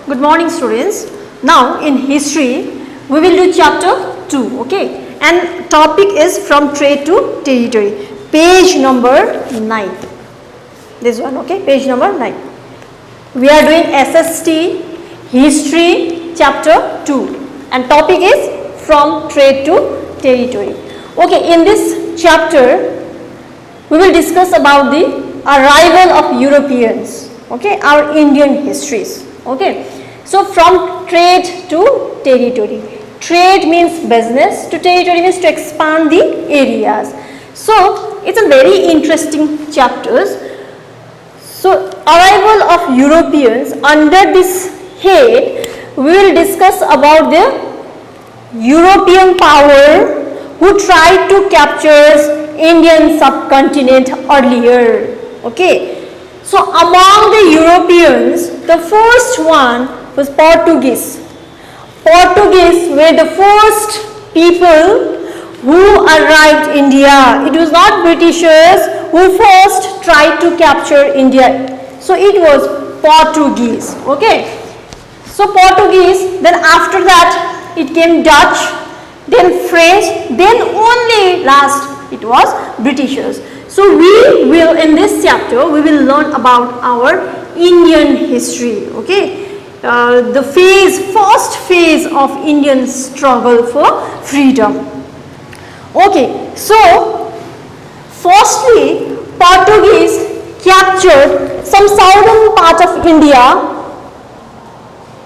Good morning students. Now in history we will do chapter 2, okay, and topic is from trade to territory, page number 9. This one, okay, page number 9. We are doing SST history chapter 2 and topic is from trade to territory. Okay, in this chapter we will discuss about the arrival of Europeans, okay, our Indian histories, okay. So from trade to territory. Trade means business, to territory means to expand the areas. So it's a very interesting chapters. So arrival of Europeans, under this head we will discuss about the European power who tried to capture Indian subcontinent earlier, okay. So among the Europeans, the first one was Portuguese. Portuguese were the first people who arrived India. It was not Britishers who first tried to capture India. So it was Portuguese, okay. So Portuguese, then after that it came Dutch, then French, then only last it was Britishers. So we will, in this chapter we will learn about our Indian history, okay. The first phase of Indian struggle for freedom. Okay, so firstly Portuguese captured some southern part of India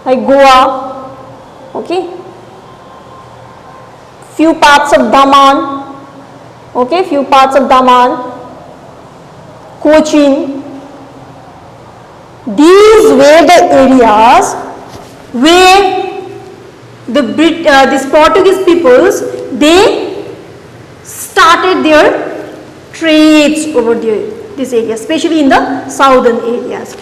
like Goa, okay, few parts of Daman, okay, few parts of Daman, Cochin. These were the areas where these Portuguese peoples, they started their trades over there, this area, especially in the southern areas.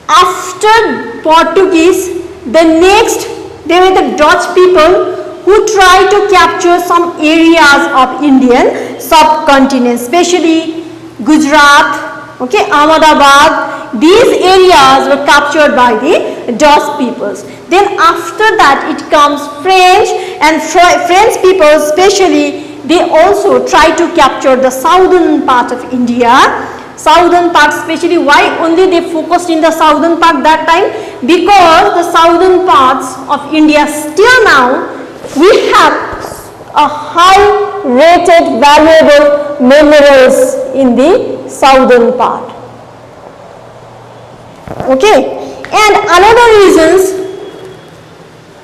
After Portuguese, there were the Dutch people who tried to capture some areas of Indian subcontinent, especially Gujarat, okay, Ahmedabad. These areas were captured by the Dutch peoples. Then after that it comes French, and French people especially, they also try to capture the southern part of India. Southern part especially, why only they focused in the southern part that time? Because the southern parts of India still now we have a high rated valuable minerals in the southern part. Okay, and another reasons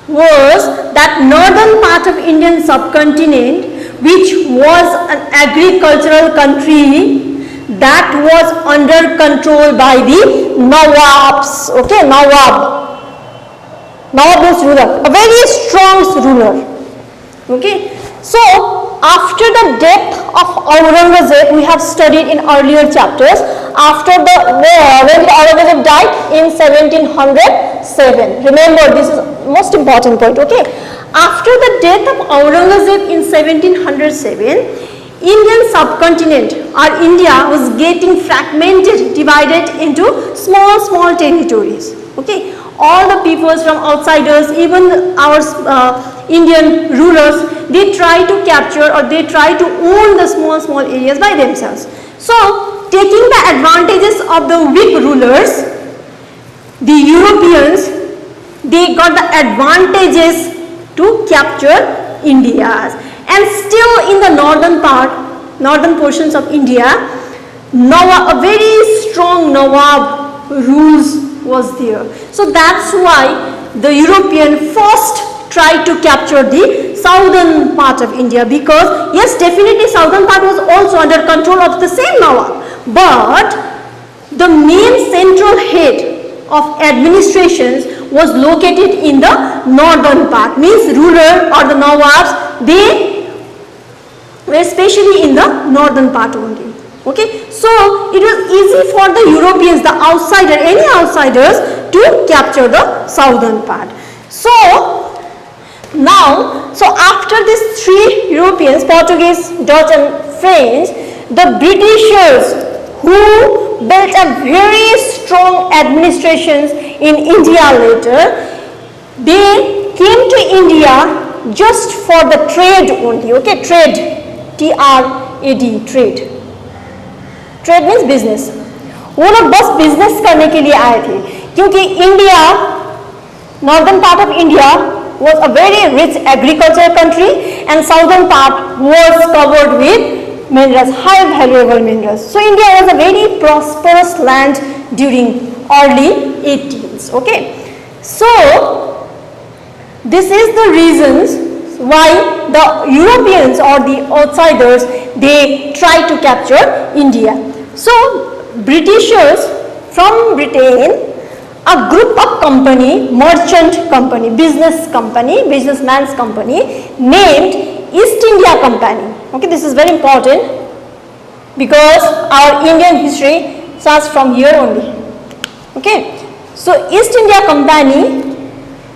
was that northern part of Indian subcontinent, which was an agricultural country, that was under control by the Nawabs, okay, Nawab was ruler, a very strong ruler, okay. So after the death of Aurangzeb, we have studied in earlier chapters, after the war, when Aurangzeb died in 1707, remember this is most important point, okay. After the death of Aurangzeb in 1707, Indian subcontinent or India was getting fragmented, divided into small territories, okay. All the peoples from outsiders, even our Indian rulers, they try to capture or they try to own the small areas by themselves. So taking the advantages of the weak rulers, the Europeans, they got the advantages to capture India. And still in the northern portions of India, a very strong Nawab rules was there. So that's why the European first tried to capture the southern part of India, because yes, definitely southern part was also under control of the same Nawab, but the main central head of administrations was located in the northern part, means ruler or the Nawabs, they were especially in the northern part only, okay. So it was easy for the Europeans, the any outsiders, to capture the southern part. So now, after these three Europeans, Portuguese, Dutch and French, the Britishers who built a very strong administrations in India later. They came to India just for the trade only, okay, trade, T-R-A-D, trade. Trade means business. वो लोग बस business करने के लिए आए थे, क्योंकि India, northern part of India was a very rich agricultural country and southern part was covered with minerals, high valuable minerals. So India was a very prosperous land during early 18s. Okay, so this is the reasons why the Europeans or the outsiders, they try to capture India. So Britishers from Britain, a group of company, merchant company, businessman's company named East India Company. Okay, this is very important because our Indian history starts from here only. Okay, so East India Company,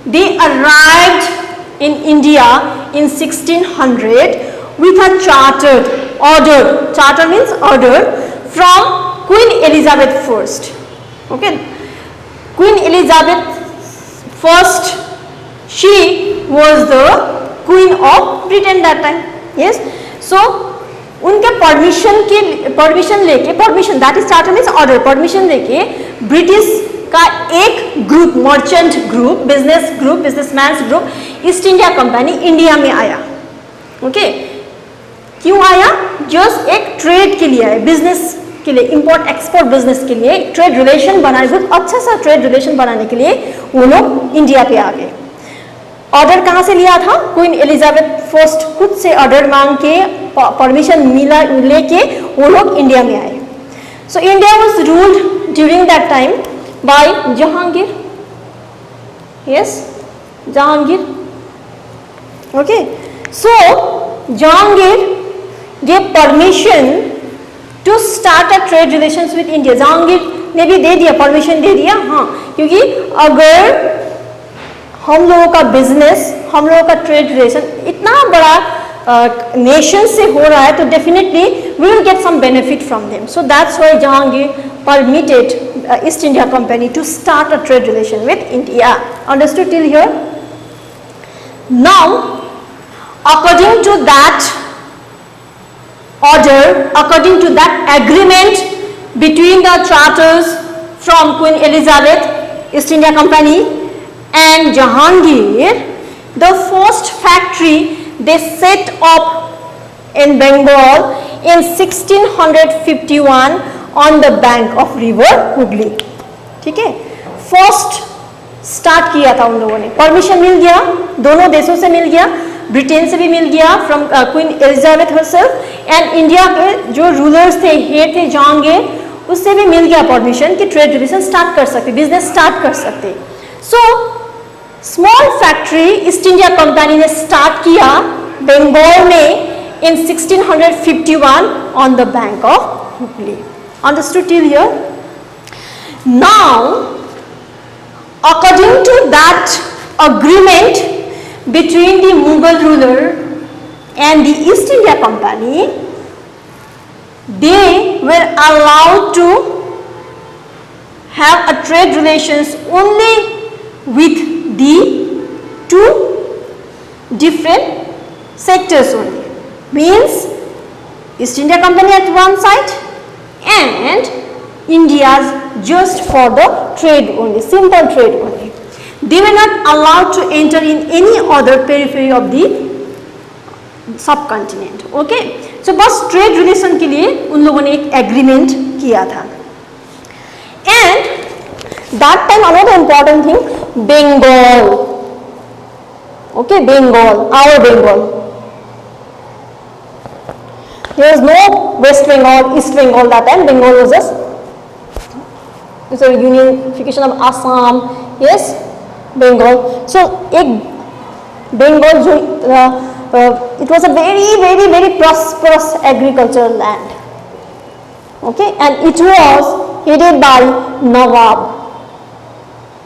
they arrived in India in 1600 with a chartered order. Charter means order from Queen Elizabeth I. Okay, Queen Elizabeth I, she was the Queen of Britain that time. Yes, so उनके permission लेके, permission that is charter means order, permission लेके British का एक group, merchant group, businessman's group, east India company India में आया. Okay, क्यों आया? Just एक ट्रेड के लिए आया, बिजनेस के लिए, इंपोर्ट एक्सपोर्ट बिजनेस के लिए, ट्रेड रिलेशन बनाने, बहुत अच्छा सा ट्रेड रिलेशन बनाने के लिए वो लोग इंडिया पे आ गए. ऑर्डर कहाँ से लिया था? क्वीन एलिजाबेथ फर्स्ट खुद से ऑर्डर मांग के, परमिशन मिला लेके वो लोग इंडिया में आए. So India was ruled during that time by Jahangir. Yes, Jahangir. Okay, so Jahangir gave permission to start a trade relations with India. Jahangir ने भी दे दिया, परमिशन दे दिया. हाँ, क्योंकि अगर हम लोगों का बिजनेस, हम लोगों का ट्रेड रिलेशन इतना बड़ा नेशन से हो रहा है, तो definitely we will get some benefit from them. So that's why Jahangir permitted East India Company to start a trade relation with India. Understood till here? Now according to that order, according to that agreement between the charters from Queen Elizabeth, East India Company and Jahangir, the first factory they set up in Bengal in 1651 on the bank of river Hooghly. ठीक है, first start किया था उन लोगों ने. Permission मिल गया, दोनों देशों से मिल गया, ब्रिटेन से भी मिल गया from queen Elizabeth herself, and India के जो रूलर्स थे, हेड थे जहांगीर, उससे भी मिल गया परमिशन कि ट्रेड रिलेशन स्टार्ट कर सकते, बिजनेस स्टार्ट कर सकते. So small factory east India Company ने स्टार्ट किया बंगाल में इन 1651 on the bank of Hooghly. Understood till here? Now according to that agreement between the Mughal ruler and the East India Company, they were allowed to have a trade relations only with the two different sectors only. Means East India Company at one side and India's just for the trade only, simple trade only. They were not allowed to enter in any other periphery of the subcontinent. Okay, so बस trade relation के लिए उन लोगों ने एक agreement किया था. And that time another important thing, Bengal. Okay, Bengal, our Bengal. There was no West Bengal, East Bengal that time. Bengal was just it's a unification of Assam. Yes, Bengal. So एक Bengal जो it was a very prosperous agricultural land. Okay, and it was headed by Nawab.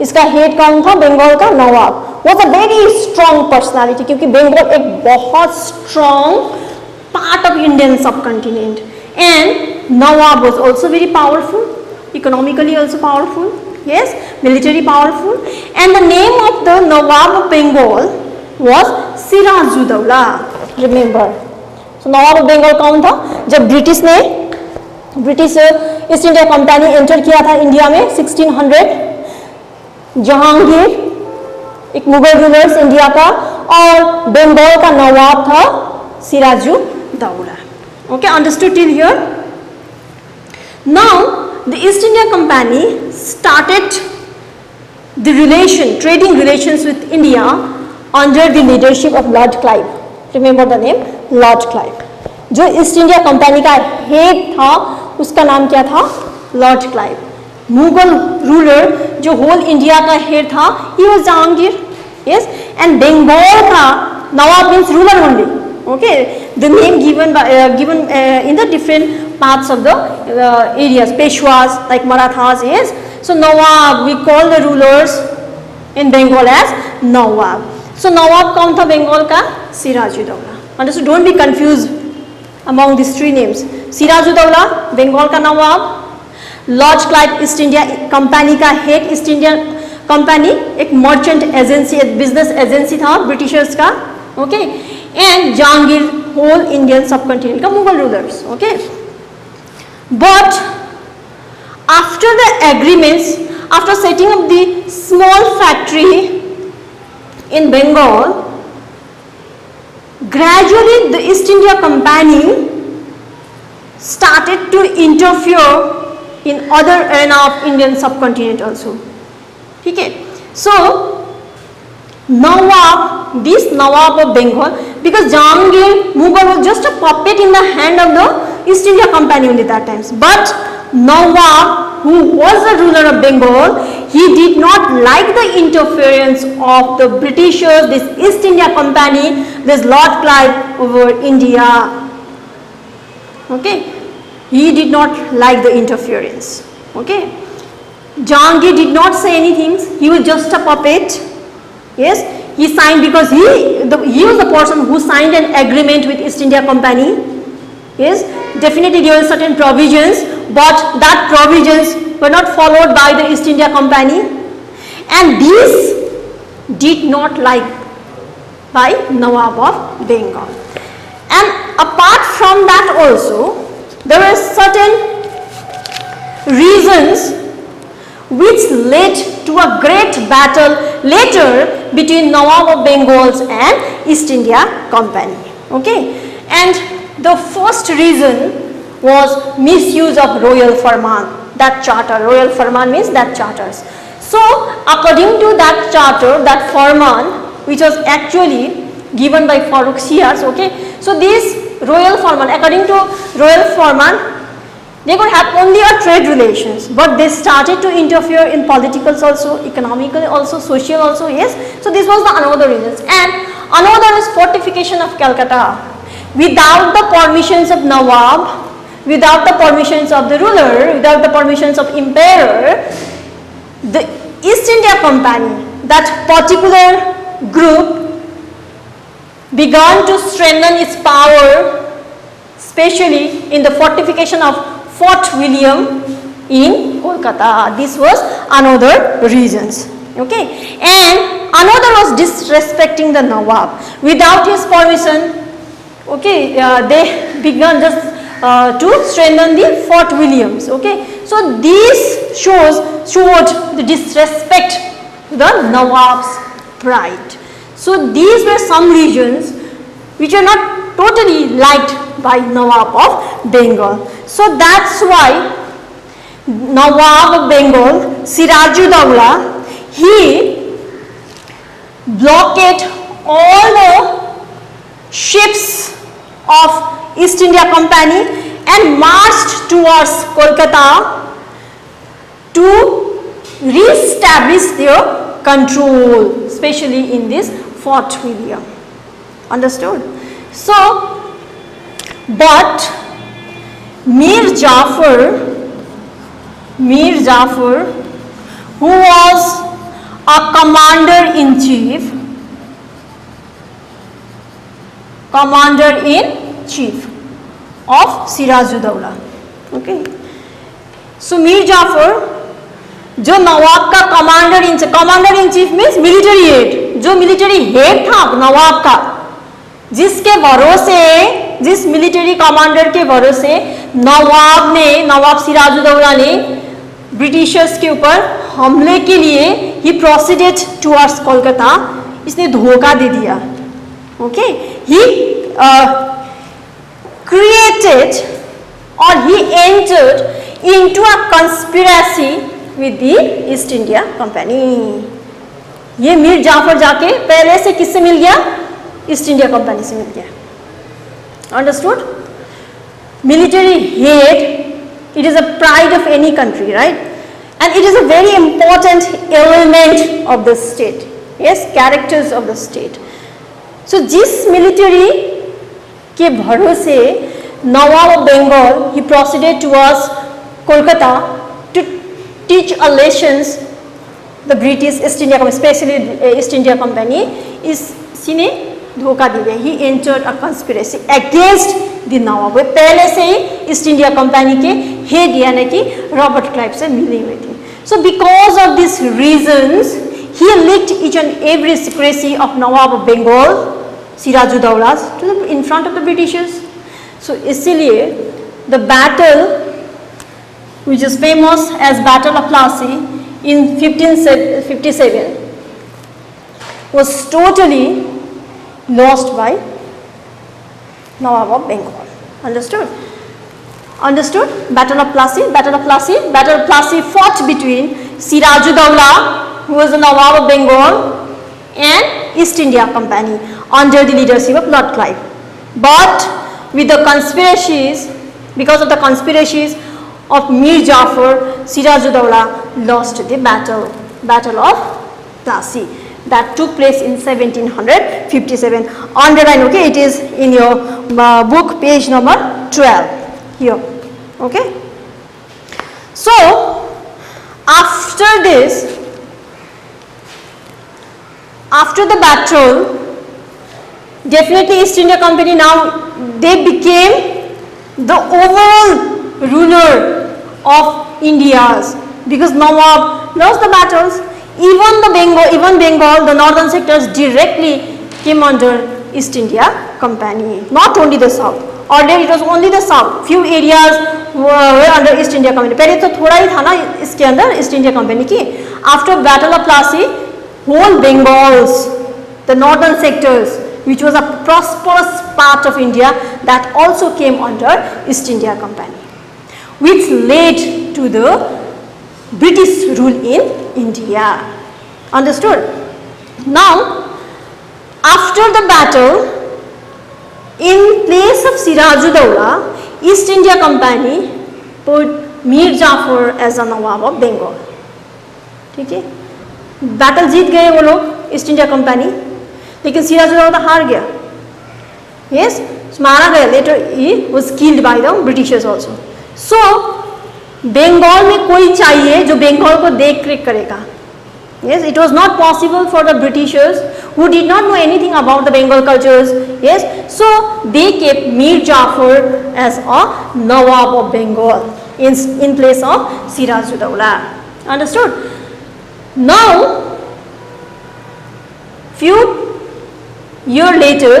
इसका head कौन था? बंगाल का नवाब. Was a very strong personality क्योंकि बंगाल एक बहुत strong part of Indian subcontinent. And Nawab was also very powerful, economically also powerful, yes, military powerful. And the name of the Nawab of Bengal was Sirajuddaula. Remember. So nawab of Bengal कौन था? जब British East India Company enter किया था India में 1600, जहांगीर एक Mughal rulers India का, और बंगाल का नवाब था Siraj-ud-Daulah. Okay, understood till here? Now the East India Company started the trading relations with India under the leadership of Lord Clive. Remember the name Lord Clive. जो East India company का head था उसका नाम क्या था? Lord Clive. मुगल रूलर जो whole India का head था he was Jahangir. Yes, and Bengal का nawab means ruler only. Okay, the name given in the different parts of the areas, Peshwas like Marathas. Yes, so Nawab, we call the rulers in Bengal as Nawab. So Nawab कौन था बंगाल का? Siraj-ud-Daulah. Understood? Don't be confused among these three names. Sirajuddaula Bengal का nawab, Lord Clive East India company का head. East India company एक merchant agency, business agency था Britishers का. Okay, and Jahangir whole Indian subcontinent का Mughal rulers. Okay, but after the agreements, after setting up the small factory in Bengal, gradually the East India Company started to interfere in other arena of Indian subcontinent also. Okay, so Nawab, this Nawab of Bengal, because Jahangir Mughal was just a puppet in the hand of the East India Company only that times, but Nawab, who was the ruler of Bengal, he did not like the interference of the Britishers, this East India Company, this Lord Clive over India. Okay, he did not like the interference. Okay, Jahangir did not say anything. He was just a puppet. Yes, he signed because he was the person who signed an agreement with East India Company. Yes, definitely there were certain provisions, but that provisions were not followed by the East India Company, and this did not like by Nawab of Bengal. And apart from that also, there were certain reasons which led to a great battle later between Nawab of Bengal and East India Company. Okay, and the first reason was misuse of Royal Farman, that charter. Royal Farman means that charters. So according to that charter, that Farman, which was actually given by Farooq Shias, okay, so this Royal Farman, according to Royal Farman, they could have only a trade relations, but they started to interfere in politicals also, economical also, social also. Yes, so this was the another reasons. And another is fortification of Calcutta. Without the permissions of Nawab, without the permissions of the ruler, without the permissions of emperor, the East India Company, that particular group, began to strengthen its power, especially in the fortification of Fort William in Kolkata. This was another reasons. Okay, and another was disrespecting the Nawab. Without his permission, okay, they began just to strengthen the Fort Williams. Okay, so this showed the disrespect to the Nawab's pride. So these were some regions which are not totally liked by Nawab of Bengal. So that's why Nawab of Bengal, Sirajuddaulah, he blockaded all the ships of East India Company and marched towards Kolkata to re-establish their control, especially in this Fort William. Understood? So, but Mir Jafar, who was a commander-in-chief, of Sirajuddaula. Okay. So Mir Jafar, जो नवाब का commander in chief means military head, जो military head था नवाब का, जिसके भरोसे, जिस military commander के भरोसे नवाब सिराजुद्दौला ने ब्रिटिशर्स के ऊपर हमले के लिए ही प्रोसीडेड टुवर्ड्स कोलकाता, इसने धोखा दे दिया. Okay, he created or he entered into a conspiracy with the East India Company. ये मीर जाफर जाके पहले से किससे मिल गया? ईस्ट इंडिया कंपनी से मिल गया. Understood? Military head, it is a pride of any country, right? And it is a very important element of the state. Yes, characters of the state. So जिस military के भरोसे nawab of Bengal he proceeded towards Kolkata to teach a lessons the British East India Company, especially East India Company, इसने धोखा दिया. He entered a conspiracy against the नवाब. पहले से ही east India Company के head यानी कि रॉबर्ट क्लाइव से मिली हुई थी. So because of these reasons he leaked each and every secrecy of Nawab of Bengal Sirajuddaulah in front of the Britishers. So इसीलिए the battle which is famous as Battle of Plassey in 1557 was totally lost by Nawab of Bengal. Understood? Understood? Battle of Plassey. Battle of Plassey fought between Sirajuddaulah, who was the Nawab of Bengal, and East India Company under the leadership of Lord Clive. But with the conspiracies, because of the conspiracies of Mir Jafar, Sirajuddaulah lost the Battle of Plassey. That took place in 1757. Underline, okay, it is in your book, page number 12 here. Okay. So after this, after the battle, definitely East India Company now they became the overall ruler of India's, because Nawab lost the battles. Even Bengal, the northern sectors directly came under East India Company. Not only the south. Earlier it was only the south. Few areas were under East India Company. पहले तो थोड़ा ही था ना इसके अंदर East India Company की. After Battle of Plassey, whole Bengals, the northern sectors, which was a prosperous part of India, that also came under East India Company, which led to the British rule in India. Understood? Now, after the battle, in place of Sirajuddaulah, East India Company put Mir Jafar as a Nawab of Bengal. ठीक है? Battle जीत गए वो लोग east India company, लेकिन सिराजुद्दौला हार गया. Yes, मारा गया. Later he was killed by the Britishers also. So Bengal में कोई चाहिए जो बंगाल को देख रेख करेगा. Yes, it was not possible for the Britishers, who did not know anything about the Bengal cultures. Yes, so they kept Mir Jafar as a Nawab of Bengal in place of Sirajuddaulah. Understood? Now, few years later,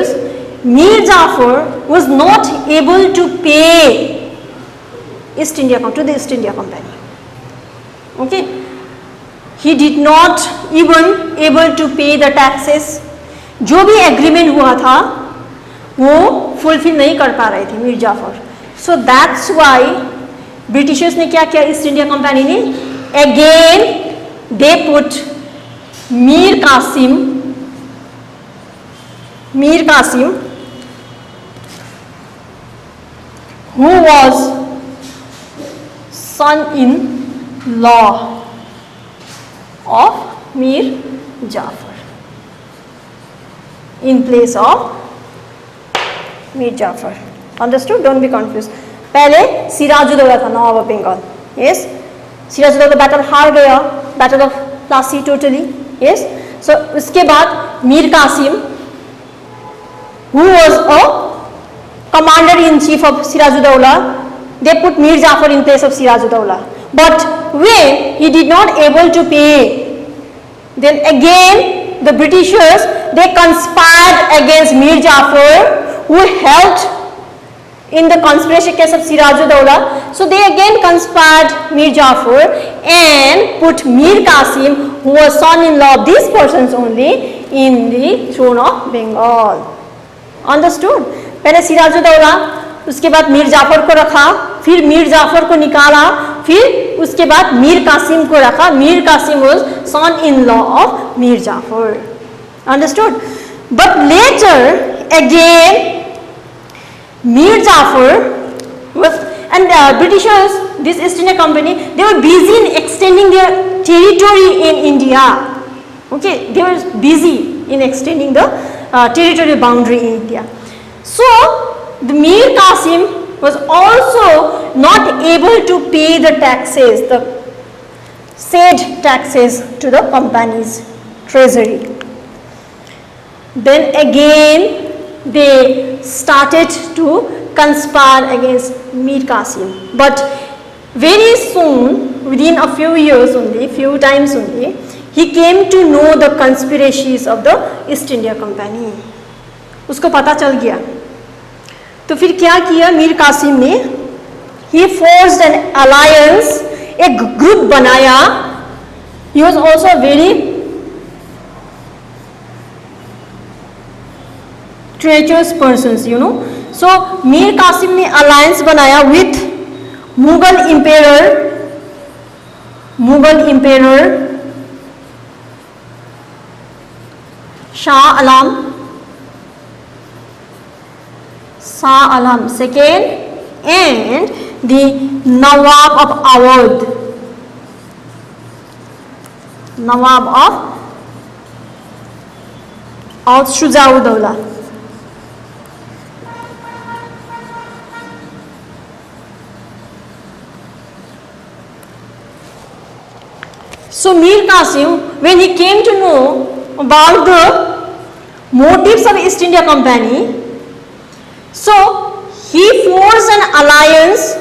Mir Jafar was not able to pay to the East India Company. Okay, he did not even able to pay the taxes. जो भी agreement हुआ था वो fulfil नहीं कर पा रहे थे Mir Jafar. So that's why Britishers ने क्या किया, ईस्ट इंडिया कंपनी ने again they put Mir Qasim, who was son-in-law of Mir Jafar, in place of Mir Jafar. Understood? Don't be confused. पहले सिराजुद्दौला था nawab of Bengal. Yes, Sirajuddaula battle हार गया, battle of Plassey totally. Yes, so उसके बाद Mir Qasim, who was a commander-in-chief of Sirajuddaula, they put Mir Jafar in place of Sirajuddaula. But when he did not able to pay, then again the Britishers, they conspired against Mir Jafar, who helped in the conspiracy case of Sirajuddaula. So they again conspired Mir Jafar and put Mir Qasim, who was son-in-law of these persons only, in the throne of Bengal. Understood? पहले सिराजुद्दौला, उसके बाद मीर जाफर को रखा, फिर मीर जाफर को निकाला, फिर उसके बाद मीर कासिम को रखा. Mir Qasim was son-in-law of Mir Jafar. Understood? But later again Mir Jafar was, and Britishers, this East India Company, they were busy in extending their territory in India. Okay, they were busy in extending the territorial boundary in India. So the Mir Qasim was also not able to pay the taxes, the said taxes to the company's treasury. Then again they started to conspire against Mir Qasim. But very soon, within a few years only, few times only, he came to know the conspiracies of the East India Company. उसको पता चल गया. तो फिर क्या किया मीर कासिम ने? He forged an alliance, एक ग्रुप बनाया. He was also a very treacherous persons, you know. So Mir Qasim ने alliance बनाया with Mughal Emperor Shah Alam II and the Nawab of Awadh. Nawab of Shujauddaulah. So Mir Qasim, when he came to know about the motives of East India Company, so he forged an alliance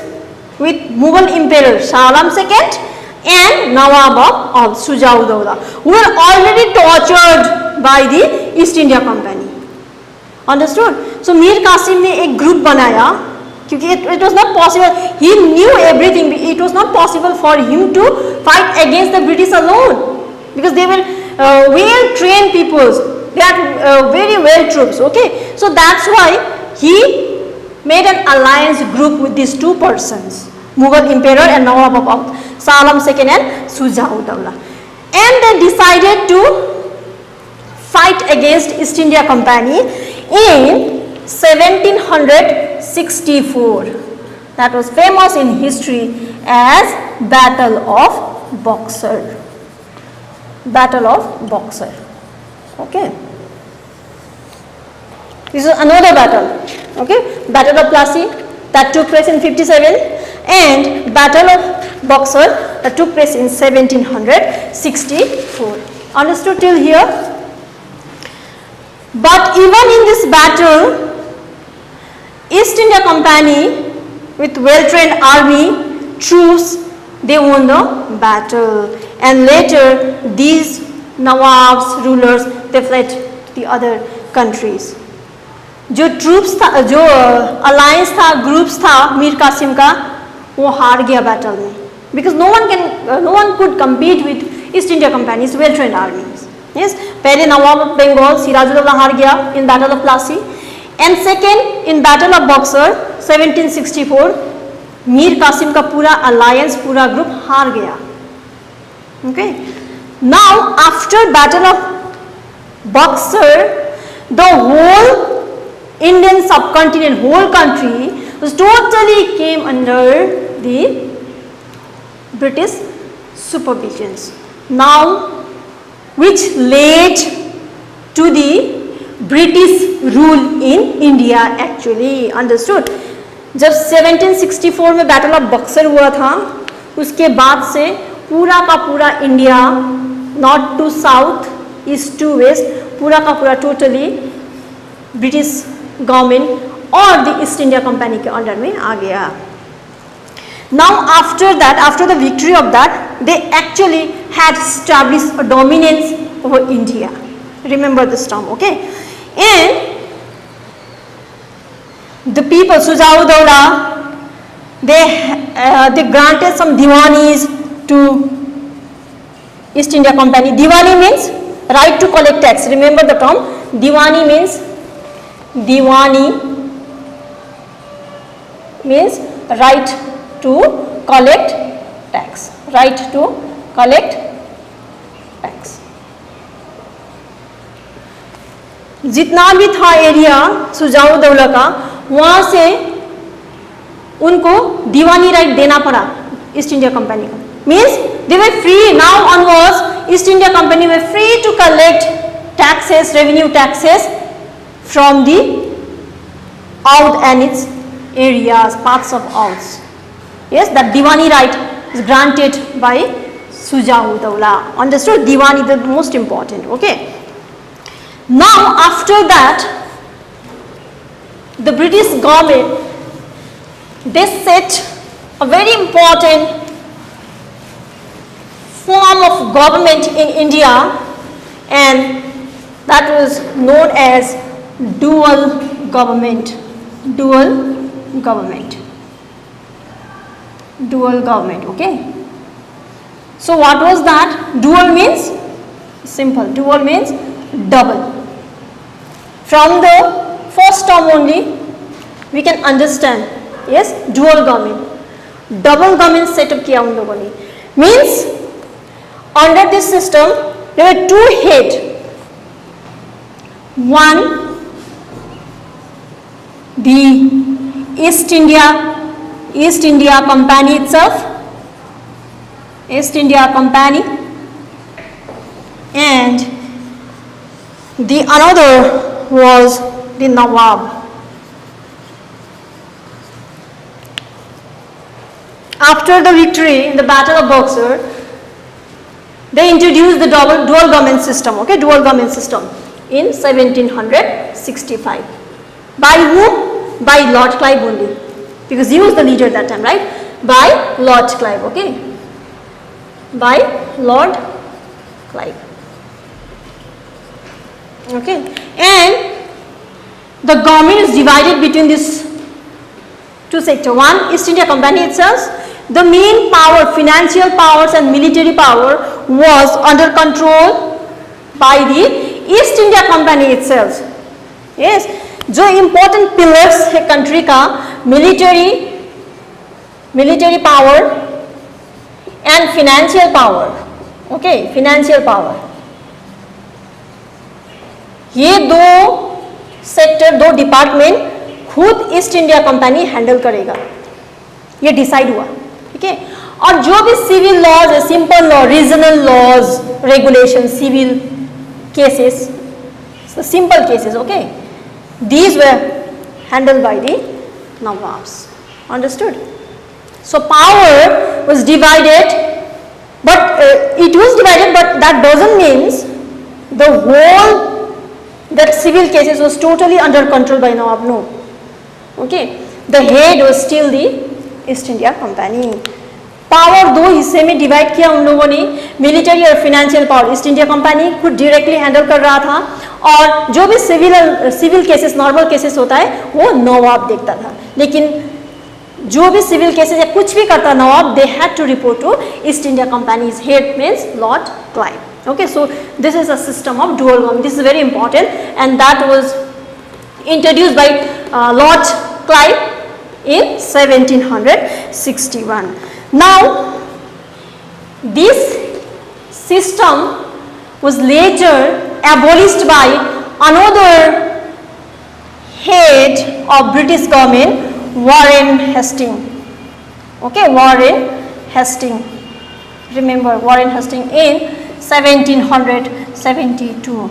with Mughal Emperor Shah Alam II and Nawab of Shujauddaulah, who were already tortured by the East India Company. Understood? So Mir Qasim ने एक group बनाया, क्योंकि it was not possible. He knew everything. It was not possible for him to fight against the British alone, because they were well-trained peoples. They are very well troops. Okay, so that's why he made an alliance group with these two persons, Mughal Emperor and Nawab of Shah Alam II and Shujauddaulah, and they decided to fight against East India Company in 1764. That was famous in history as Battle of Buxar. Battle of Buxar. Okay. This is another battle. Okay. Battle of Plassey that took place in 57 and Battle of Buxar that took place in 1764. Understood till here? But even in this battle, East India Company with well-trained army, troops, they won the battle, and later these Nawabs, rulers, they fled to the other countries. जो troops था, जो alliance था, groups था मीर कासिम का, वो हार गया battle में, because no one could compete with East India Company's well-trained armies. Yes, पहले नवाब ऑफ बंगाल सिराजुद्दौला हार गया in Battle of Plassey, and second in Battle of Buxar 1764 Mir Qasim का पूरा अलायंस, पूरा ग्रुप हार गया. Okay, now after Battle of Buxar, the whole Indian subcontinent, whole country was totally came under the British supervisions. Now, which led to the British rule in India actually. Understood? जब 1764 में battle of Buxar हुआ था, उसके बाद से पूरा का पूरा India, north to south, east to west, पूरा का पूरा टोटली ब्रिटिश गवर्नमेंट और द ईस्ट इंडिया कंपनी के अंडर में आ गया. Now after that, after the victory of that, they actually had established a dominance over India. Remember this term, okay? And the people, Sujaudaula, they granted some diwanis to East India Company. Diwani means right to collect tax. Remember the term. Diwani means right to collect tax. Right to collect tax. जितना भी था area Shuja-ud-Daula का, वहां से उनको दीवानी right देना पड़ा East India Company को. Means they were free. Now onwards East India Company were free to collect taxes, revenue taxes from the Oudh and its areas, parts of Oudh. Yes, that Diwani right is granted by Sujaudaula. Understood? Diwani the most important. Okay. Now after that, the British government, they set a very important form of government in India, and that was known as dual government. Dual government. Dual government, okay. So what was that? Dual means simple. Dual means double. From the first term only we can understand. Yes, dual government. Double government set up किया उन लोगों ने. Means under this system there were two heads. One, the East India Company itself, East India Company, and the another was the Nawab. After the victory in the Battle of Buxar, they introduced the dual government system, okay, dual government system in 1765. By whom? By Lord Clive only, because he was the leader at that time, right? By Lord Clive, okay, by Lord Clive, okay. And the government is divided between these two sectors. One, East India Company itself, the main power, financial powers and military power was under control by the east India company itself. Yes, जो important pillars है country का, military power and financial power, okay, financial power, ये दो sector, दो department खुद east India company handle करेगा, ये decide हुआ, ठीक है. और जो भी सिविल लॉज है, simple law, regional laws, regulation, civil cases, so simple cases, okay, these were handled by the Nawabs. Understood? So power was divided, but it was divided, but that doesn't mean the whole that civil cases was totally under control by Nawab. No, okay, the head was still the East India Company. Power दो हिस्से में divide किया उन लोगों ने, military और financial power east India company खुद directly handle कर रहा था, और जो भी सिविल केसेस, नॉर्मल केसेस होता है वो नवाब देखता था. लेकिन जो भी सिविल केसेस या कुछ भी करता nawab, they had to report to East India company's head means Lord Clive. Okay, so this is a system of dual government. This is very important, and that was introduced by Lord Clive in 1761. Now, this system was later abolished by another head of British government, Warren Hastings. Okay, Warren Hastings. Remember Warren Hastings in 1772.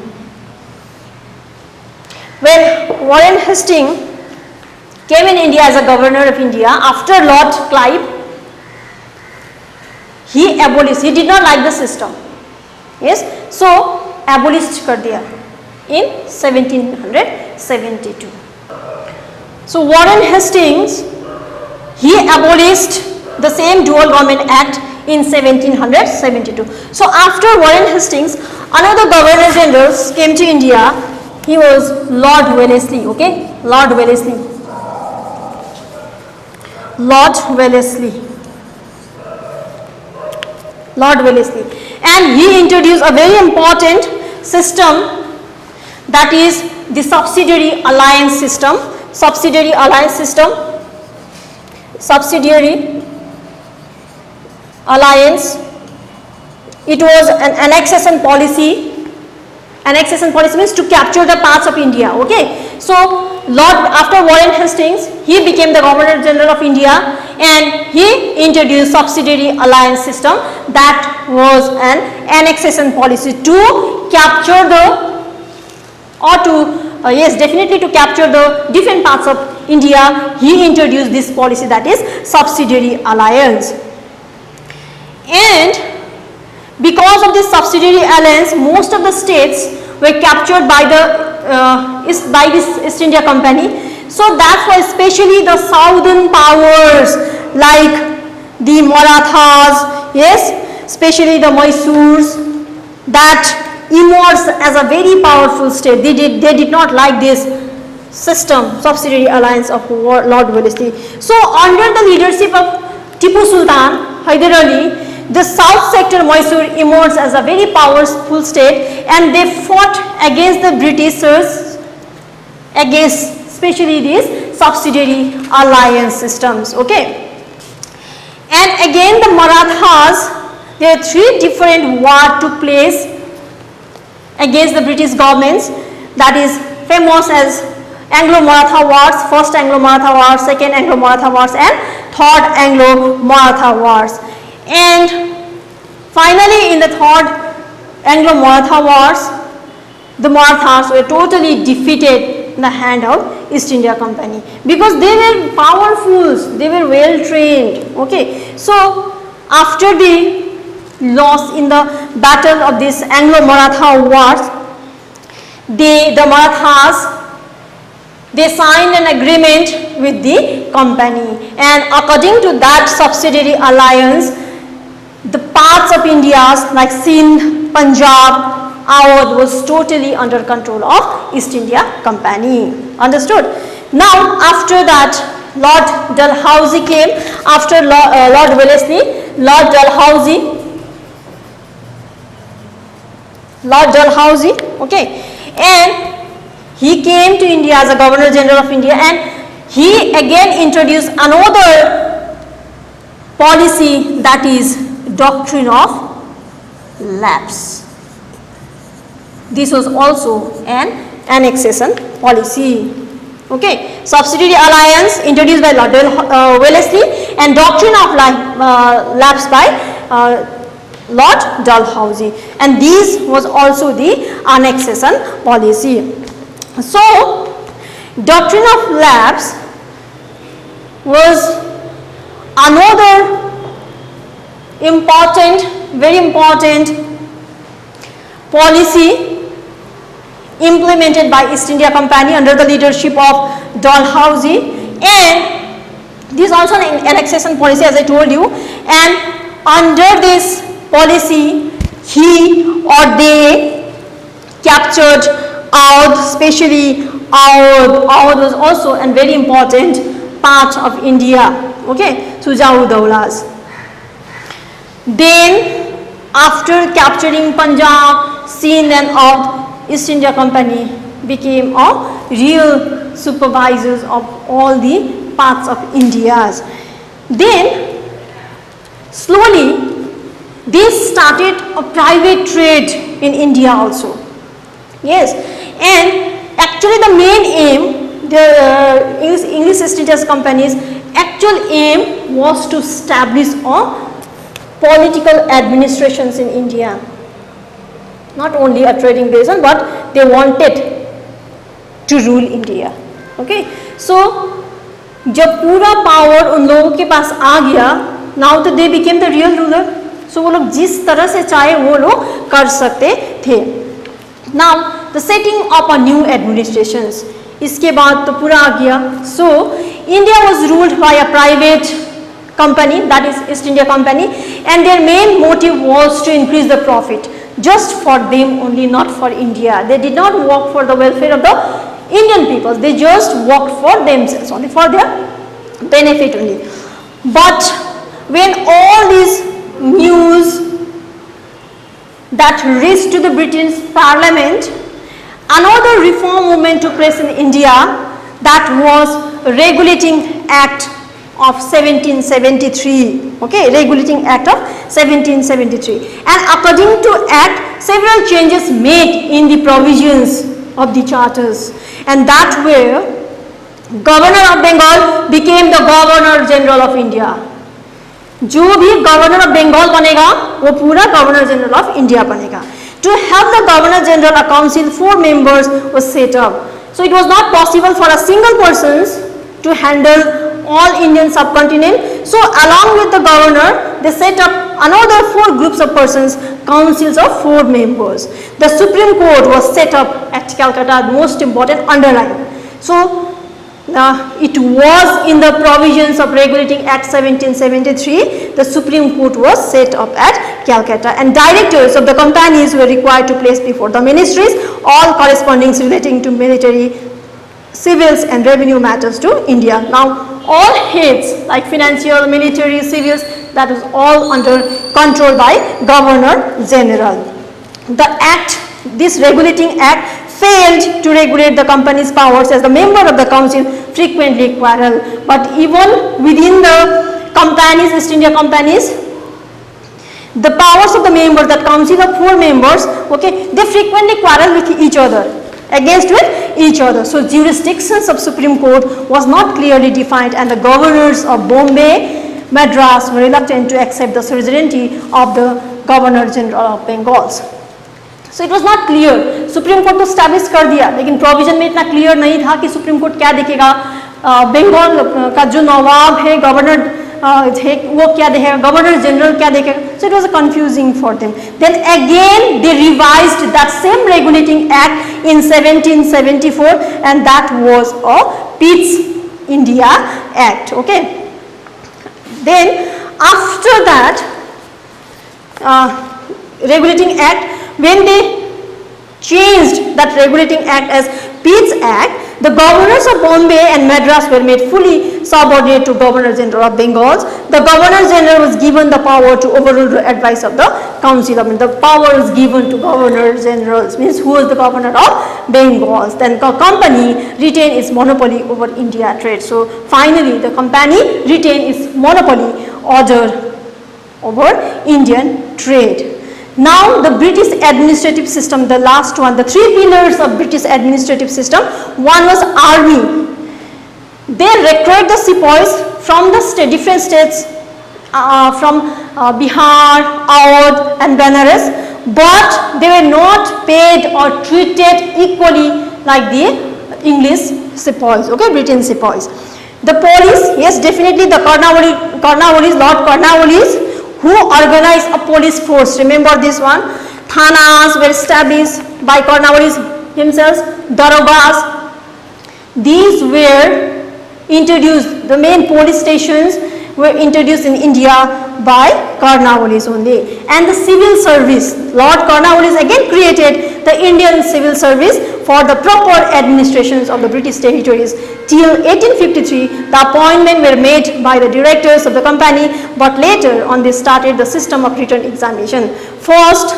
When Warren Hastings came in India as a governor of India after Lord Clive, he abolished. He did not like the system. Yes, so abolished कर दिया in 1772. So Warren Hastings, he abolished the same dual government act in 1772. So after Warren Hastings, another governor general came to India. He was Lord Wellesley. Okay, Lord Wellesley. Lord Wellesley. Lord Wellesley, and he introduced a very important system, that is the subsidiary alliance system. Subsidiary alliance system. Subsidiary alliance. It was an annexation policy. Annexation policy means to capture the parts of India. Okay, so after Warren Hastings, he became the Governor General of India, and he introduced subsidiary alliance system. That was an annexation policy to capture the, or to yes, definitely to capture the different parts of India. He introduced this policy, that is subsidiary alliance. And because of this subsidiary alliance, most of the states were captured by the this East India Company. So that's why especially the southern powers like the Marathas, yes, especially the Mysore's, that emerged as a very powerful state. They did not like this system, subsidiary alliance of Lord Wellesley. So under the leadership of Tipu Sultan Hyder Ali, the south sector Mysore emerged as a very powerful state, and they fought against the Britishers, against especially these subsidiary alliance systems. Okay, and again the Marathas, there are three different wars took place against the British governments, that is famous as Anglo-Maratha Wars, first Anglo-Maratha Wars, second Anglo-Maratha Wars, and third Anglo-Maratha Wars. And finally in the third Anglo-Maratha Wars, the Marathas were totally defeated in the hand of East India Company, because they were powerful, they were well trained. Okay, so after the loss in the battle of this Anglo-Maratha Wars, the Marathas, they signed an agreement with the company, and according to that subsidiary alliance, the parts of India like Sindh, Punjab, Awadh was totally under control of East India Company. Understood? Now after that, Lord Dalhousie came after Lord Wellesley. Lord Dalhousie, okay, and he came to India as a Governor General of India, and he again introduced another policy, that is doctrine of lapse. This was also an annexation policy. Okay, subsidiary alliance introduced by Lord Wellesley, and doctrine of lapse by Lord Dalhousie, and this was also the annexation policy. So doctrine of lapse was another important, very important policy implemented by East India Company under the leadership of Dalhousie, and this is also an annexation policy, as I told you, and under this policy he or they captured Awadh, especially Awadh was also a very important part of India. Okay, Suja-ud-Daulas. Then after capturing Punjab, Sindh and Awadh, East India Company became a real supervisors of all the parts of India. Then slowly they started a private trade in India also. Yes, and actually the main aim, the English East India Company's actual aim was to establish a political administrations in India. Not only a trading basin, but they wanted to rule India. Okay, so जब पूरा power उन लोगों के पास आ गया, now तो they became the real ruler. So वो लोग जिस तरह से चाहे वो लोग कर सकते थे. Now the setting up a new administrations इसके बाद तो पूरा आ गया. So India was ruled by a private company, that is East India Company, and their main motive was to increase the profit just for them only, not for India. They did not work for the welfare of the Indian people, they just worked for themselves only, for their benefit only. But when all these news that reached to the British Parliament, another reform movement took place in India, that was Regulating Act of 1773. Okay, Regulating Act of 1773. And according to Act, several changes made in the provisions of the charters, and that way Governor of Bengal became the Governor General of India. जो भी governor of Bengal बनेगा वो पूरा governor general of India बनेगा. To help the Governor General, a council 4 members was set up. So it was not possible for a single person to handle all Indian subcontinent. So along with the governor, they set up another 4 groups of persons, councils of 4 members. The Supreme Court was set up at Calcutta, the most important underline. So it was in the provisions of Regulating Act 1773, the Supreme Court was set up at Calcutta, and directors of the companies were required to place before the ministries all correspondings relating to military, civils and revenue matters to India. Now all heads like financial, military, civils, that is all under control by Governor General. The act, this Regulating Act, failed to regulate the company's powers, as the member of the council frequently quarrel. But even within the companies, East India companies, the powers of the members, that council of 4 members, okay, they frequently quarrel with each other, against with each other. So jurisdictions of Supreme Court was not clearly defined, and the governors of Bombay, Madras were reluctant to accept the sovereignty of the Governor General of Bengal. So it was not clear. Supreme court तो establish कर दिया, लेकिन provision में इतना clear नहीं था कि supreme court क्या देखेगा. बंगाल का जो नवाब है, गवर्नर है, वो क्या देखेगा, गवर्नर जनरल क्या देखेगा. So it was confusing for them. Then again they revised that same Regulating Act in 1774, and that was a Pitt's India Act. Okay. Then after that Regulating Act, when they changed that Regulating Act as Pitt's Act, the governors of Bombay and Madras were made fully subordinate to Governor General of Bengal. The Governor General was given the power to overrule the advice of the Council. I mean, the power was given to Governor Generals, means who was the Governor of Bengal. Then the company retained its monopoly over India trade. So finally the company retained its monopoly order over Indian trade. Now the British administrative system, the last one, the 3 pillars of British administrative system. One was army. They recruited the sepoys from the different states, from Bihar, Awadh and Banaras, but they were not paid or treated equally like the English sepoys, okay, British sepoys. The police, yes, definitely the Cornwallis, Lord Cornwallis, who organized a police force. Remember this one. Thanas were established by Cornwallis himself. Darogas. These were introduced. The main police stations were introduced in India by Cornwallis only. And the civil service. Lord Cornwallis again created the Indian civil service for the proper administrations of the British territories. Till 1853, the appointments were made by the directors of the company, but later on they started the system of written examination. First,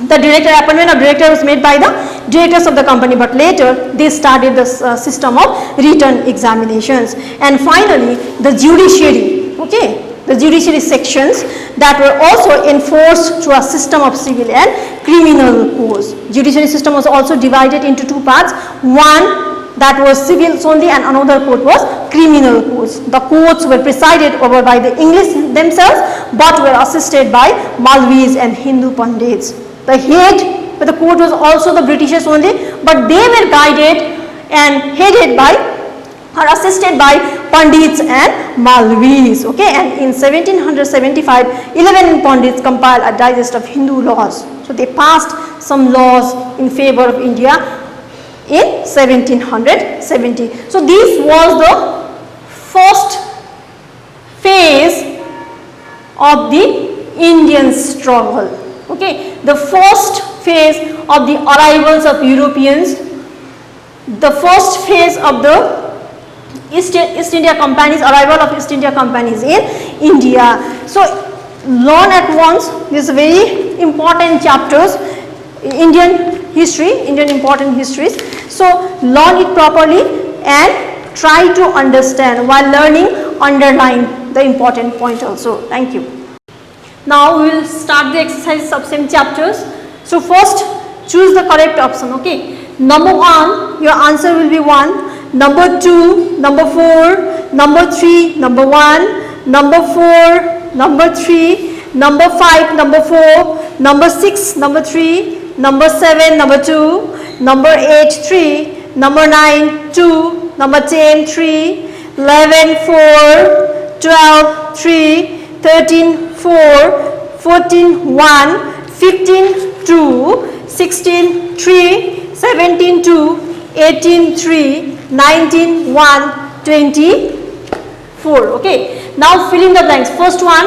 the appointment of director was made by the directors of the company, but later they started the system of written examinations. And finally, the judiciary, okay, the judiciary sections that were also enforced through a system of civil and criminal codes. Judiciary system was also divided into 2 parts. One that was civils only, and another code was criminal codes. The courts were presided over by the English themselves, but were assisted by Malvis and Hindu Pandits. The head of the court was also the Britishers only, but they were guided and headed by or assisted by Pandits and Malvis. Okay, and in 1775, 11 Pandits compiled a digest of Hindu laws. So they passed some laws in favor of India. in 1770. So this was the first phase of the Indian struggle. Okay, the first phase of the arrivals of Europeans, the first phase of the East India Company's arrival of East India Companies in India. So learn at once these very important chapters, Indian history, Indian important histories. So learn it properly and try to understand. While learning, underline the important point also. Thank you. Now we will start the exercises of same chapters. So first choose the correct option. Okay. Number 1, your answer will be 1. Number 2, number 4, number 3, number 1, number 4, number 3, number 5, number 4, number 6, number 3, number 7, number 2, number 8, 3, number 9, 2, number 10, 3, 11, 4, 12, 3, 13, 4, 14, 1, 15, 2, 16, 3, 17, 2, 18, 3, 19, 1, 24. Okay. Now fill in the blanks. First one,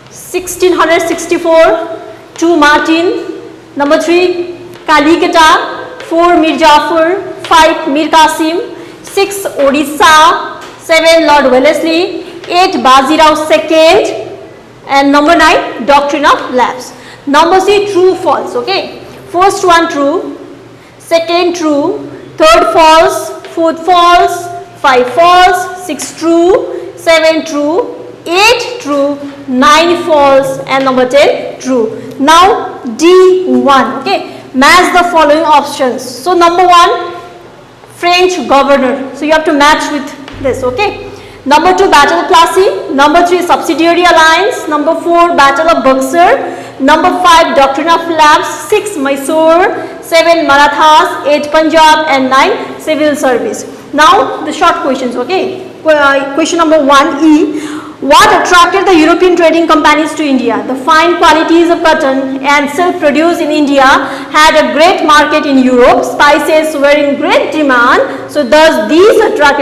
1664, 2 Martin. Number 3, Kalikata. 4 Mir Jafar. 5 Mir Qasim. 6 Odisha. 7 Lord Wellesley. 8 Bajirao II. And number 9, Doctrine of Lapse. Number C, true, false. Okay. First one true, second true, third false, fourth false, 5 false, 6 true, 7 true, 8 true, 9 false, and number 10 true. Now D1. Okay. Match the following options. So number 1, French governor. So you have to match with this. Okay. Number 2, Battle of Plassey. Number 3, Subsidiary Alliance. Number 4, Battle of Buxar. Number 5, Doctrine of Lapse. 6, Mysore. 7, Marathas. 8, Punjab. And 9, Civil Service. Now the short questions. Okay. Question number 1E. What attracted the European trading companies to India? The fine qualities of cotton and silk produced in India had a great market in Europe. Spices were in great demand. So thus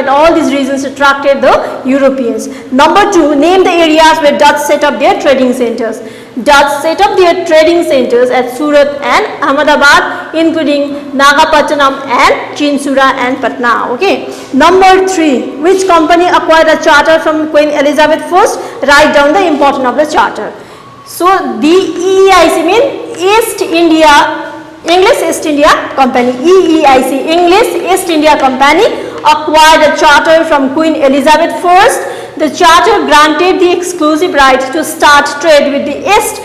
all these reasons attracted the Europeans. Number 2, name the areas where Dutch set up their trading centers. Dutch set up their trading centers at Surat and Ahmedabad, including Nagapattinam and Chinsura and Patna. Okay. Number 3, which company acquired a charter from Queen Elizabeth I? Write down the importance of the charter. So the EEIC means East India, English East India Company. EEIC, English East India Company, acquired a charter from Queen Elizabeth I. The charter granted the exclusive right to start trade with the East.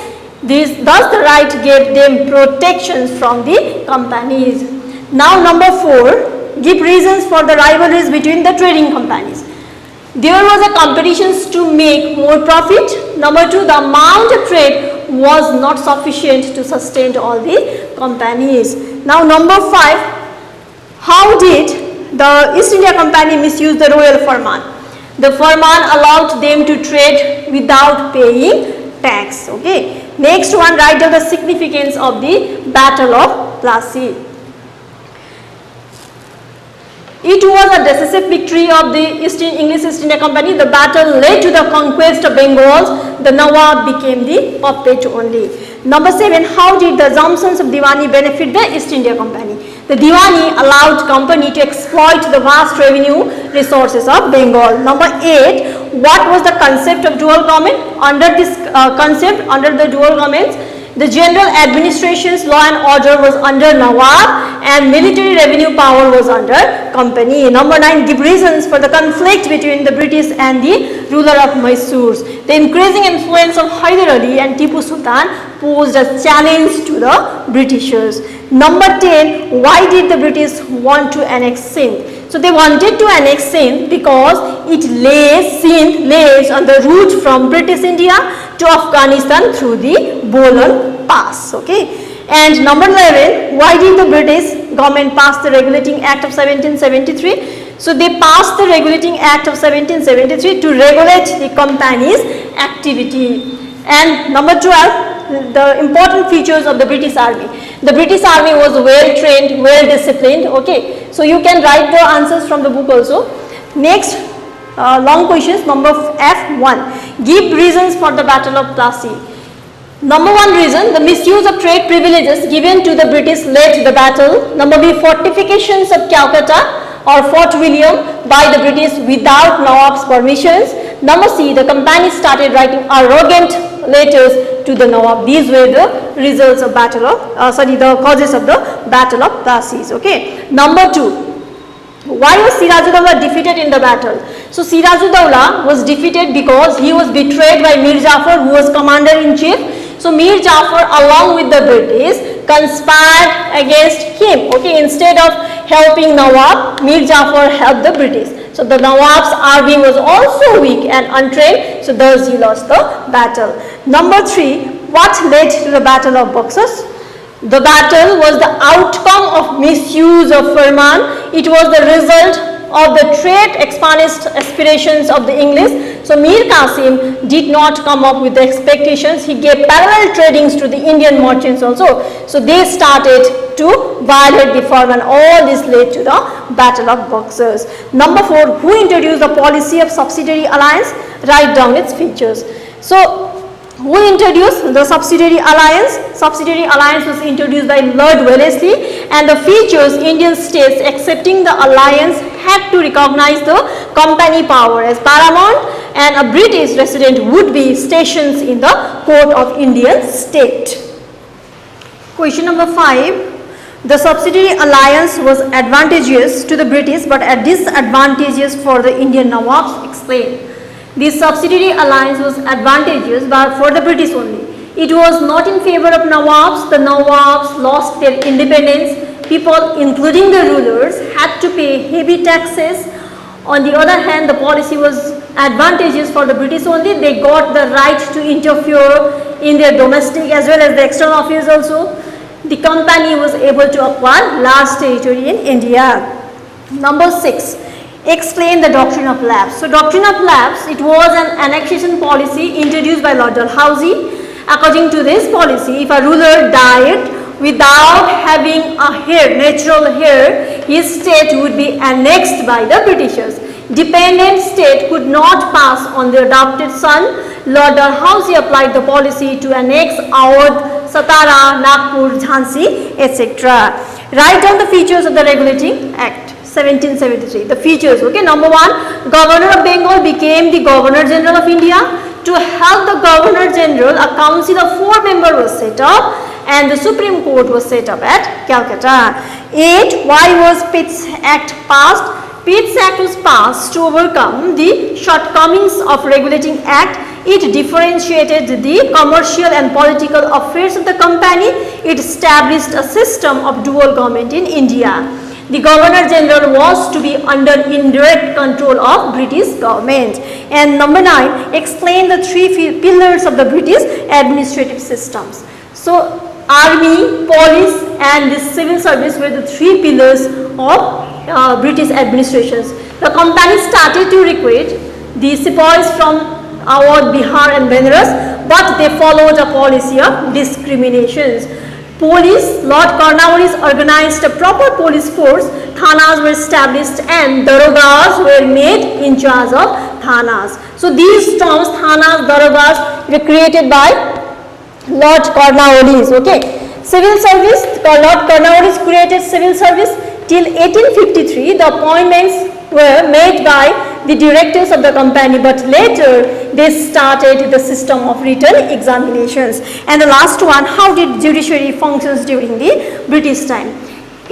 Thus the right gave them protections from the companies. Now number 4, give reasons for the rivalries between the trading companies. There was a competition to make more profit. Number 2, the amount of trade was not sufficient to sustain all the companies. Now number 5, how did the East India Company misuse the royal firman? The firman allowed them to trade without paying tax. Okay. Next one, write down the significance of the Battle of Plassey. It was a decisive victory of the English East India Company. The battle led to the conquest of Bengal. The Nawab became the puppet only. Number 7, how did the assumptions of Diwani benefit the East India Company? The Diwani allowed company to exploit the vast revenue resources of Bengal. Number 8, what was the concept of dual government? Under this concept, under the dual governments, the general administration's law and order was under Nawab and military revenue power was under company. Number 9, give reasons for the conflict between the British and the ruler of Mysore. The increasing influence of Hyder Ali and Tipu Sultan posed a challenge to the Britishers. Number 10, why did the British want to annex Sindh? So they wanted to annex Sindh because Sindh lays on the route from British India to Afghanistan through the Bolan Pass. Okay. And number 11, why did the British government pass the Regulating Act of 1773? So they passed the Regulating Act of 1773 to regulate the company's activity. And number 12, the important features of the British Army. The British army was well trained, well disciplined. Okay, so you can write the answers from the book also. Next, long questions. Number F1. Give reasons for the Battle of Plassey. Number 1 reason, the misuse of trade privileges given to the British led the battle. Number B, fortifications of Calcutta or Fort William by the British without Nawab's permissions. Number C, the company started writing arrogant letters to the Nawab. These were the results of battle of, the causes of the Battle of Plassey. Okay. Number 2. Why was Sirajuddaula defeated in the battle? So Sirajuddaula was defeated because he was betrayed by Mir Jafar, who was commander-in-chief. So Mir Jafar along with the British conspired against him. Okay, instead of helping Nawab, Mir Jafar helped the British. So the Nawab's army was also weak and untrained, so thus he lost the battle. Number 3, what led to the Battle of Buxos? The battle was the outcome of misuse of Farman. It was the result of the trade expandist aspirations of the English. So Mir Qasim did not come up with the expectations. He gave parallel tradings to the Indian merchants also. So they started to violate the Farman. All this led to the Battle of Buxos. Number 4, who introduced the policy of subsidiary alliance? Write down its features. So who introduced the subsidiary alliance? Subsidiary alliance was introduced by Lord Wellesley, and the features, Indian states accepting the alliance had to recognize the company power as paramount, and a British resident would be stationed in the court of Indian state. Question number 5. The subsidiary alliance was advantageous to the British but disadvantageous for the Indian Nawabs. Explain. This subsidiary alliance was advantageous but for the British only. It was not in favor of Nawabs. The Nawabs lost their independence. People, including the rulers, had to pay heavy taxes. On the other hand, the policy was advantageous for the British only. They got the right to interfere in their domestic as well as the external affairs also. The company was able to acquire large territory in India. Number 6. Explain the doctrine of lapse. So doctrine of lapse, it was an annexation policy introduced by Lord Dalhousie. According to this policy, if a ruler died without having a heir, natural heir, his state would be annexed by the Britishers. Dependent state could not pass on the adopted son. Lord Dalhousie applied the policy to annex Awadh, Satara, Nagpur, Jhansi, etc. Write down the features of the Regulating Act 1773. The features, okay. Number 1, Governor of Bengal became the Governor General of India. To help the Governor General, a council of 4 members was set up and the Supreme Court was set up at Calcutta. 8. Why was Pitt's Act passed? Pitt's Act was passed to overcome the shortcomings of Regulating Act. It differentiated the commercial and political affairs of the company. It established a system of dual government in India. The Governor General was to be under indirect control of British government. And number 9, explain the 3 pillars of the British administrative systems. So army, police and the civil service were the 3 pillars of British administrations. The company started to recruit the sepoys from Awadh, Bihar and Benares, but they followed a policy of discriminations. Police, Lord Cornwallis organized a proper police force, thanas were established and darogas were made in charge of thanas. So these terms, thanas, darogas, were created by Lord Cornwallis, okay. Civil service, Lord Cornwallis created civil service. Till 1853, the appointments were made by the directors of the company, but later they started the system of written examinations. And the last one, how did judiciary functions during the British time?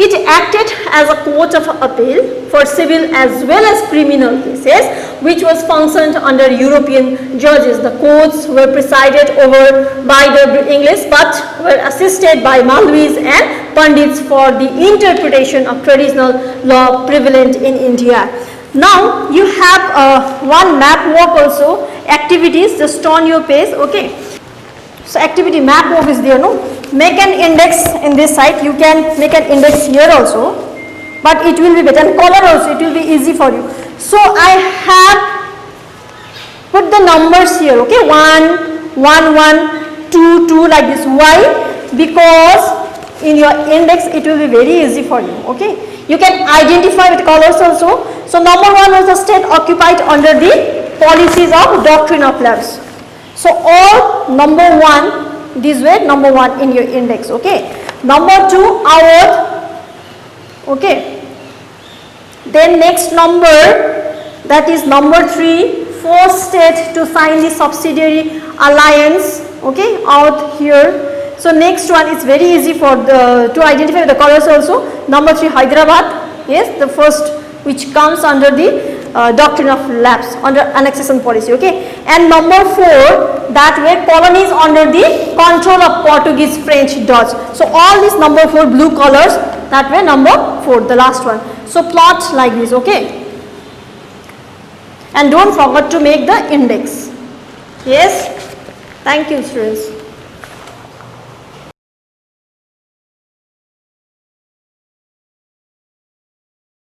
It acted as a court of appeal for civil as well as criminal cases, which was functioned under European judges. The courts were presided over by the English but were assisted by Malvis and Pandits for the interpretation of traditional law prevalent in India. Now you have one map work also, activities just on your page, okay. So activity map work is there, no? Make an index in this side, you can make an index here also, but it will be better, and color also, it will be easy for you. So I have put the numbers here, okay, 1, 1, 1, 2, 2 like this. Why? Because in your index, it will be very easy for you. Okay, you can identify with colors also. So number 1 was the state occupied under the policies of doctrine of lapse. So all number 1, this way number 1 in your index. Okay, number 2 Awadh. Okay, then next number, that is number 3, first state to sign the subsidiary alliance. Okay, out here. So next one is very easy for the to identify the colors also. Number 3 Hyderabad, yes, the first which comes under the doctrine of lapse, under annexation policy. Okay, and number 4, that were colonies under the control of Portuguese, French, Dutch. So all these number 4 blue colors, that were number 4, the last one. So plot like this. Okay, and don't forget to make the index. Yes, thank you students.